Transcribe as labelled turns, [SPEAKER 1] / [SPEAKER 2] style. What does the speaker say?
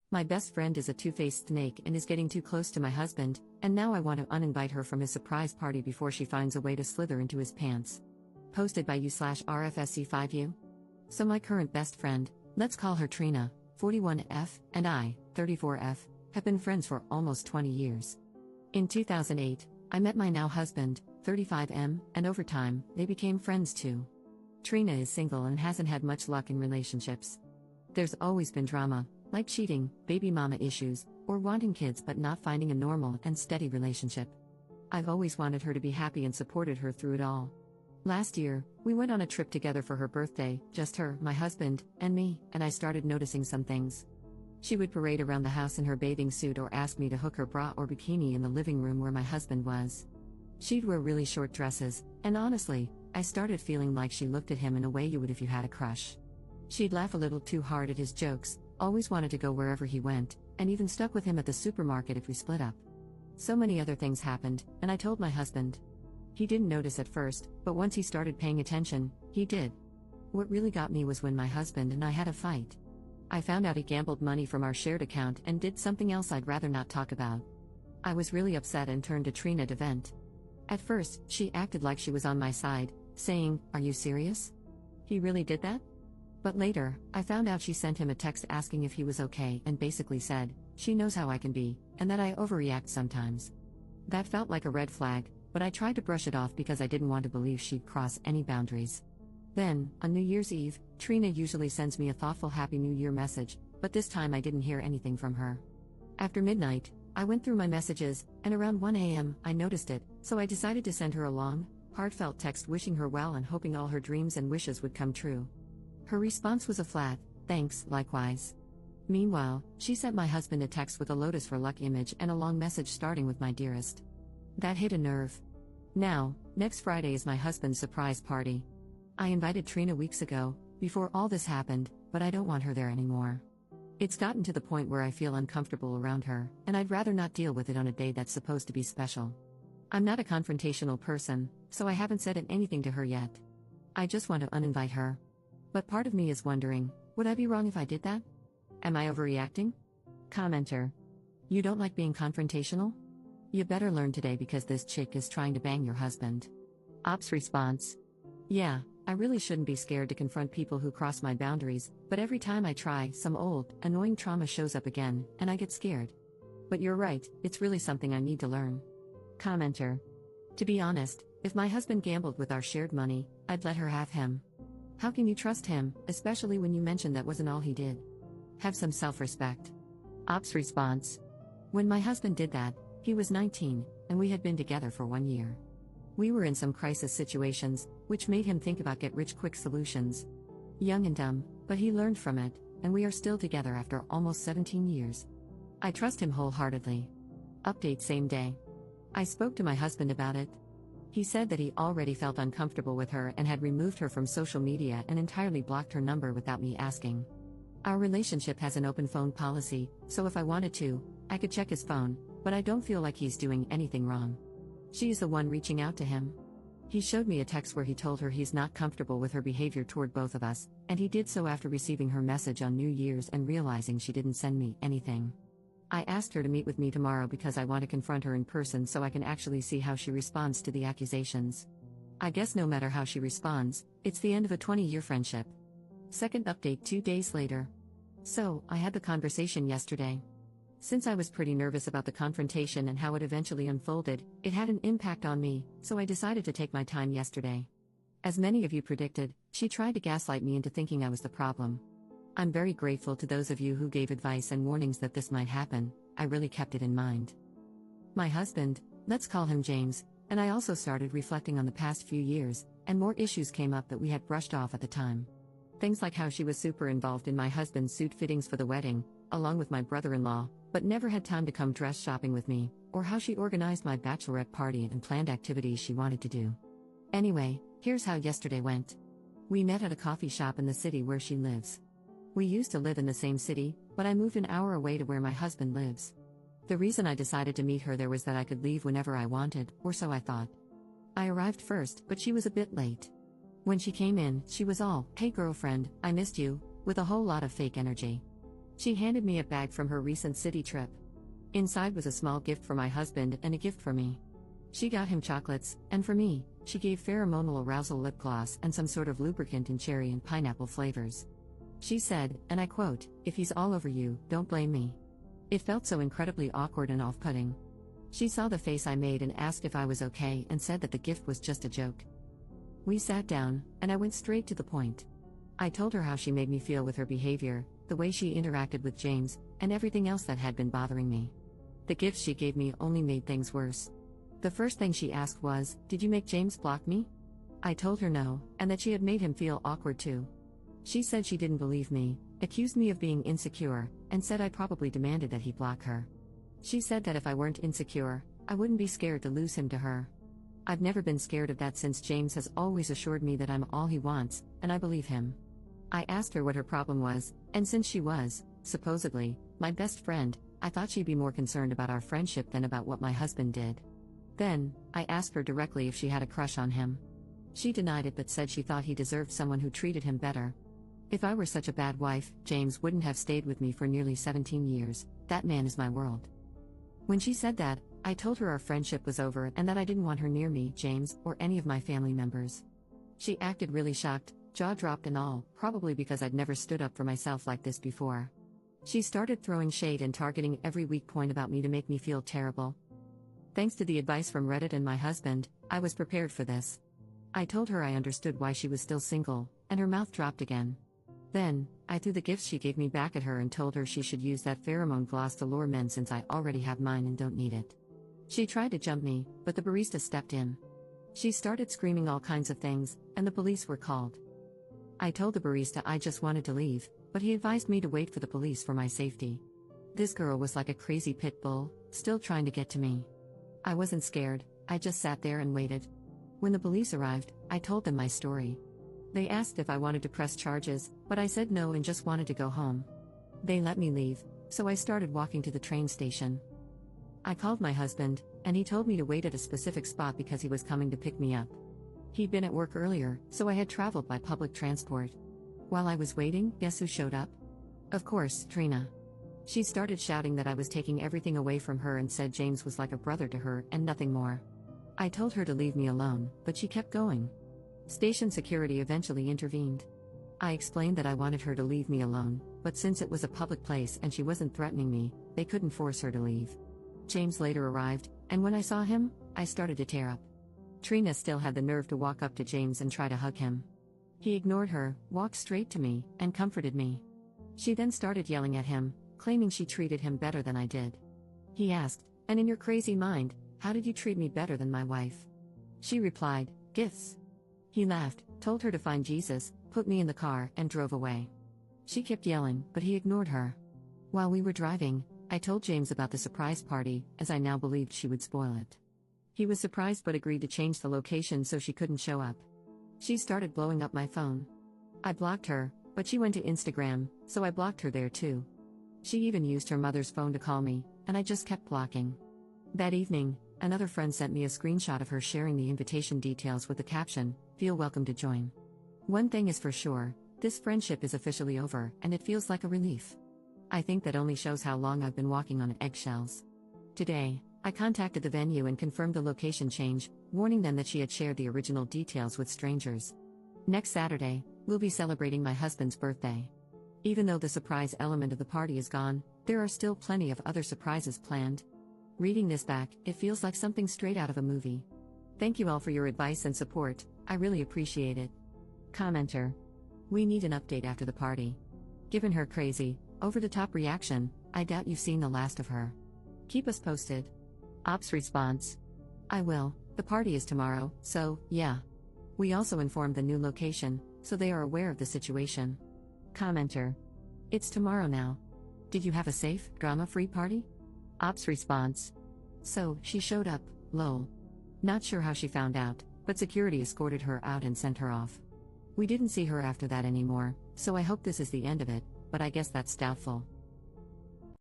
[SPEAKER 1] My best friend is a two-faced snake and is getting too close to my husband, and now I want to uninvite her from his surprise party before she finds a way to slither into his pants. Posted by you/RFSC5U. So my current best friend, let's call her Trina, 41F, and I, 34F, have been friends for almost 20 years. In 2008, I met my now husband, 35M, and over time, they became friends too. Trina is single and hasn't had much luck in relationships. There's always been drama, like cheating, baby mama issues, or wanting kids but not finding a normal and steady relationship. I've always wanted her to be happy and supported her through it all. Last year, we went on a trip together for her birthday, just her, my husband, and me, and I started noticing some things. She would parade around the house in her bathing suit or ask me to hook her bra or bikini in the living room where my husband was. She'd wear really short dresses, and honestly, I started feeling like she looked at him in a way you would if you had a crush. She'd laugh a little too hard at his jokes, always wanted to go wherever he went, and even stuck with him at the supermarket if we split up. So many other things happened, and I told my husband. He didn't notice at first, but once he started paying attention, he did. What really got me was when my husband and I had a fight. I found out he gambled money from our shared account and did something else I'd rather not talk about. I was really upset and turned to Trina to vent. At first, she acted like she was on my side, saying, "Are you serious? He really did that?" But later, I found out she sent him a text asking if he was okay and basically said, she knows how I can be, and that I overreact sometimes. That felt like a red flag, but I tried to brush it off because I didn't want to believe she'd cross any boundaries. Then, on New Year's Eve, Trina usually sends me a thoughtful Happy New Year message, but this time I didn't hear anything from her. After midnight, I went through my messages, and around 1 a.m., I noticed it, so I decided to send her a long, heartfelt text wishing her well and hoping all her dreams and wishes would come true. Her response was a flat, "Thanks, likewise." Meanwhile, she sent my husband a text with a Lotus for Luck image and a long message starting with "My dearest." That hit a nerve. Now, next Friday is my husband's surprise party. I invited Trina weeks ago, before all this happened, but I don't want her there anymore. It's gotten to the point where I feel uncomfortable around her, and I'd rather not deal with it on a day that's supposed to be special. I'm not a confrontational person, so I haven't said anything to her yet. I just want to uninvite her. But part of me is wondering, would I be wrong if I did that? Am I overreacting? Commenter. You don't like being confrontational? You better learn today because this chick is trying to bang your husband. Ops response. Yeah, I really shouldn't be scared to confront people who cross my boundaries, but every time I try, some old, annoying trauma shows up again, and I get scared. But you're right, it's really something I need to learn. Commenter. To be honest, if my husband gambled with our shared money, I'd let her have him. How can you trust him, especially when you mentioned that wasn't all he did? Have some self-respect. Ops response. When my husband did that, he was 19, and we had been together for 1 year. We were in some crisis situations, which made him think about get-rich-quick solutions. Young and dumb, but he learned from it, and we are still together after almost 17 years. I trust him wholeheartedly. Update same day. I spoke to my husband about it. He said that he already felt uncomfortable with her and had removed her from social media and entirely blocked her number without me asking. Our relationship has an open phone policy, so if I wanted to, I could check his phone, but I don't feel like he's doing anything wrong. She is the one reaching out to him. He showed me a text where he told her he's not comfortable with her behavior toward both of us, and he did so after receiving her message on New Year's and realizing she didn't send me anything. I asked her to meet with me tomorrow because I want to confront her in person so I can actually see how she responds to the accusations. I guess no matter how she responds, it's the end of a 20-year friendship. Second update 2 days later. So, I had the conversation yesterday. Since I was pretty nervous about the confrontation and how it eventually unfolded, it had an impact on me, so I decided to take my time yesterday. As many of you predicted, she tried to gaslight me into thinking I was the problem. I'm very grateful to those of you who gave advice and warnings that this might happen. I really kept it in mind. My husband, let's call him James, and I also started reflecting on the past few years, and more issues came up that we had brushed off at the time. Things like how she was super involved in my husband's suit fittings for the wedding, along with my brother-in-law, but never had time to come dress shopping with me, or how she organized my bachelorette party and planned activities she wanted to do. Anyway, here's how yesterday went. We met at a coffee shop in the city where she lives. We used to live in the same city, but I moved an hour away to where my husband lives. The reason I decided to meet her there was that I could leave whenever I wanted, or so I thought. I arrived first, but she was a bit late. When she came in, she was all, "Hey girlfriend, I missed you," with a whole lot of fake energy. She handed me a bag from her recent city trip. Inside was a small gift for my husband and a gift for me. She got him chocolates, and for me, she gave pheromonal arousal lip gloss and some sort of lubricant in cherry and pineapple flavors. She said, and I quote, "If he's all over you, don't blame me." It felt so incredibly awkward and off-putting. She saw the face I made and asked if I was okay and said that the gift was just a joke. We sat down, and I went straight to the point. I told her how she made me feel with her behavior, the way she interacted with James, and everything else that had been bothering me. The gifts she gave me only made things worse. The first thing she asked was, "Did you make James block me?" I told her no, and that she had made him feel awkward too. She said she didn't believe me, accused me of being insecure, and said I probably demanded that he block her. She said that if I weren't insecure, I wouldn't be scared to lose him to her. I've never been scared of that since James has always assured me that I'm all he wants, and I believe him. I asked her what her problem was, and since she was, supposedly, my best friend, I thought she'd be more concerned about our friendship than about what my husband did. Then, I asked her directly if she had a crush on him. She denied it but said she thought he deserved someone who treated him better. If I were such a bad wife, James wouldn't have stayed with me for nearly 17 years, that man is my world. When she said that, I told her our friendship was over and that I didn't want her near me, James, or any of my family members. She acted really shocked, jaw dropped and all, probably because I'd never stood up for myself like this before. She started throwing shade and targeting every weak point about me to make me feel terrible. Thanks to the advice from Reddit and my husband, I was prepared for this. I told her I understood why she was still single, and her mouth dropped again. Then, I threw the gifts she gave me back at her and told her she should use that pheromone gloss to lure men since I already have mine and don't need it. She tried to jump me, but the barista stepped in. She started screaming all kinds of things, and the police were called. I told the barista I just wanted to leave, but he advised me to wait for the police for my safety. This girl was like a crazy pit bull, still trying to get to me. I wasn't scared, I just sat there and waited. When the police arrived, I told them my story. They asked if I wanted to press charges, but I said no and just wanted to go home. They let me leave, so I started walking to the train station. I called my husband, and he told me to wait at a specific spot because he was coming to pick me up. He'd been at work earlier, so I had traveled by public transport. While I was waiting, guess who showed up? Of course, Trina. She started shouting that I was taking everything away from her and said James was like a brother to her and nothing more. I told her to leave me alone, but she kept going. Station security eventually intervened. I explained that I wanted her to leave me alone, but since it was a public place and she wasn't threatening me, they couldn't force her to leave. James later arrived, and when I saw him, I started to tear up. Trina still had the nerve to walk up to James and try to hug him. He ignored her, walked straight to me, and comforted me. She then started yelling at him, claiming she treated him better than I did. He asked, "And in your crazy mind, how did you treat me better than my wife?" She replied, "Gifts." He laughed, told her to find Jesus, put me in the car, and drove away. She kept yelling, but he ignored her. While we were driving, I told James about the surprise party, as I now believed she would spoil it. He was surprised but agreed to change the location so she couldn't show up. She started blowing up my phone. I blocked her, but she went to Instagram, so I blocked her there too. She even used her mother's phone to call me, and I just kept blocking. That evening, another friend sent me a screenshot of her sharing the invitation details with the caption, "Feel welcome to join." One thing is for sure, this friendship is officially over, and it feels like a relief. I think that only shows how long I've been walking on eggshells. Today, I contacted the venue and confirmed the location change, warning them that she had shared the original details with strangers. Next Saturday, we'll be celebrating my husband's birthday. Even though the surprise element of the party is gone, there are still plenty of other surprises planned. Reading this back, it feels like something straight out of a movie. Thank you all for your advice and support, I really appreciate it. Commenter. We need an update after the party. Given her crazy, over-the-top reaction, I doubt you've seen the last of her. Keep us posted. Ops response. I will, the party is tomorrow, so, yeah. We also informed the new location, so they are aware of the situation. Commenter. It's tomorrow now. Did you have a safe, drama-free party? Ops response. So, she showed up, lol. Not sure how she found out, but security escorted her out and sent her off. We didn't see her after that anymore, so I hope this is the end of it, but I guess that's doubtful.